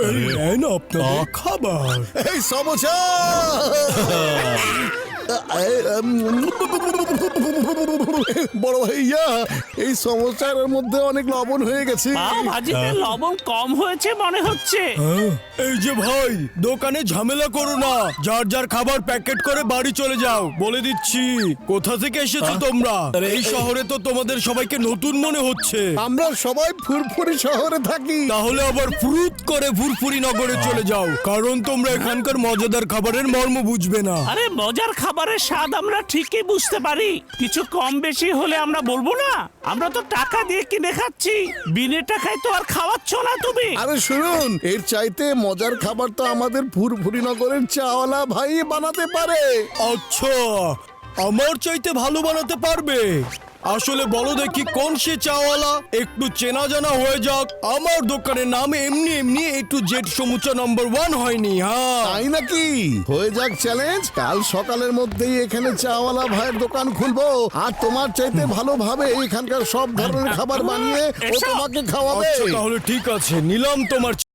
এই নেন আপনাদের খাবার। এই সমোসা বড় ভাইয়া, এই সমস্যার মধ্যে অনেক লবণ হয়ে গেছে। পাও ভাজিতে লবণ কম হয়েছে মনে হচ্ছে। এই যে ভাই, দোকানে ঝামেলা করো না, যার যার খাবার প্যাকেট করে বাড়ি চলে যাও। বলে দিচ্ছি, কোথা থেকে এসেছো তোমরা? এই শহরে তো তোমাদের সবাইকে নতুন মনে হচ্ছে। আমরা সবাই ফুরফুরি শহরে থাকি। তাহলে আবার ফুরুত করে ফুরফুরি নগরে চলে যাও, কারণ তোমরা এখানকার মজাদার খাবারের মর্ম বুঝবে না। আরে মজার খাবারের স্বাদ আমরা ঠিকই বুঝতে পারি, কিছু কম বেশি হলে আমরা বলবো না? আমরা তো টাকা দিয়ে কিনে খাচ্ছি, বিনে টাকায় তো আর খাওয়াচ্ছ না তুমি। আরে শুনুন, এর চাইতে মজার খাবার তো আমাদের ফুরফুরি নগরের চাওয়ালা ভাই বানাতে পারে। আচ্ছা, আমার চাইতে ভালো বানাতে পারবে? আসলে বলো দেখি কোন সে চাওয়ালা, একটু চেনা জানা হয়ে যাক। আমার দোকানের নাম এমনি এমনি A to Z সমুচা নম্বর 1 হয়নি। হ্যাঁ, তাই নাকি? হয়ে যাক চ্যালেঞ্জ। কাল সকালের মধ্যেই এখানে চাওয়ালা ভাইয়ের দোকান খুলবো, আর তোমার চাইতে ভালোভাবে এখানকার সব ধরনের খাবার বানিয়ে ও তোমাকে খাওয়াবে। আচ্ছা তাহলে ঠিক আছে, নিলাম তোমার